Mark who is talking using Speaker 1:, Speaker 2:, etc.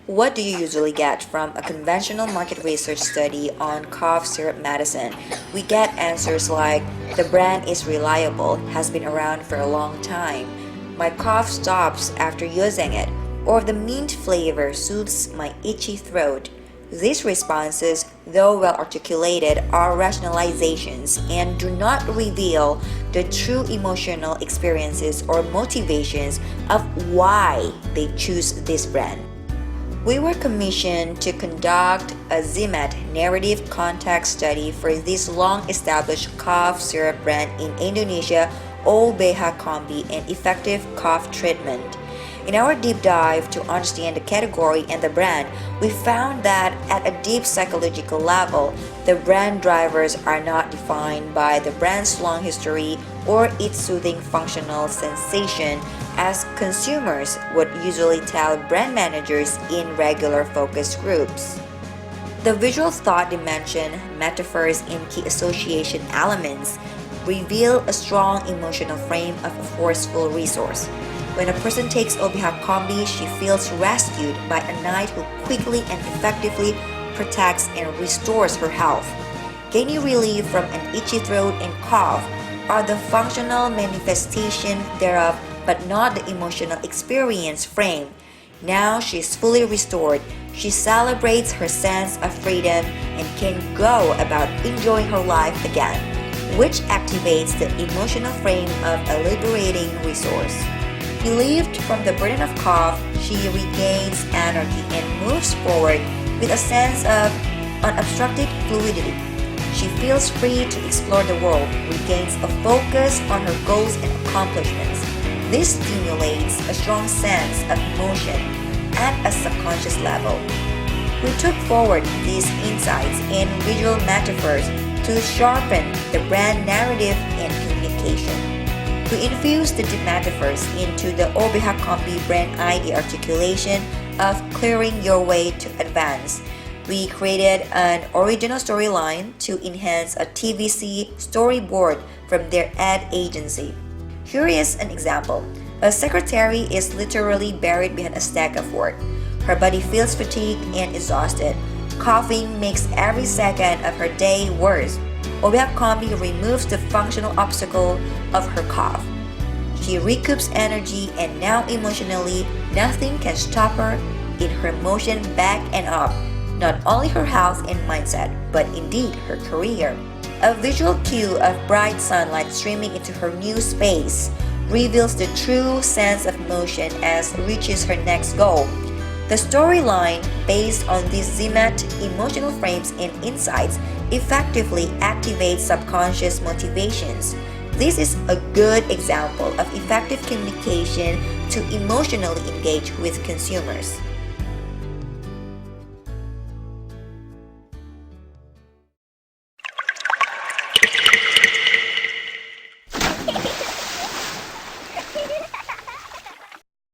Speaker 1: What do you usually get from a conventional market research study on cough syrup medicine? We get answers like, the brand is reliable, has been around for a long time, my cough stops after using it, or the mint flavor soothes my itchy throat. These responses, though well articulated, are rationalizations and do not reveal the true emotional experiences or motivations of why they choose this brand. We were commissioned to conduct a ZMAT narrative context study for this long-established cough syrup brand in Indonesia, OBH Combi, and effective cough treatment. In our deep dive to understand the category and the brand, we found that at a deep psychological level, the brand drivers are not defined by the brand's long history or its soothing functional sensation as consumers would usually tell brand managers in regular focus groups. The visual thought dimension, metaphors, and key association elements reveal a strong emotional frame of a forceful resource. When a person takes OBH Combi, she feels rescued by a knight who quickly and effectively protects and restores her health. Gaining relief from an itchy throat and cough are the functional manifestation thereof, but not the emotional experience frame. Now she is fully restored. She celebrates her sense of freedom and can go about enjoying her life again, which activates the emotional frame of a liberating resource. Relieved from the burden of cough, she regains energy and moves forward with a sense of unobstructed fluidity. She feels free to explore the world, regains a focus on her goals and accomplishments. This stimulates a strong sense of motion at a subconscious level. We took forward these insights and visual metaphors to sharpen the brand narrative and communication. We infused the deep metaphors into the OBH Combi brand idea articulation of clearing your way to advance. We created an original storyline to enhance a TVC storyboard from their ad agency. Here is an example. A secretary is literally buried behind a stack of work. Her body feels fatigued and exhausted. Coughing makes every second of her day worse. OBH Combi removes the functional obstacle of her cough. She recoups energy and now emotionally, nothing can stop her in her motion back and up. Not only her health and mindset, but indeed her career. A visual cue of bright sunlight streaming into her new space reveals the true sense of motion as reaches her next goal. The storyline, based on these ZMAT emotional frames and insights, effectively activates subconscious motivations. This is a good example of effective communication to emotionally engage with consumers.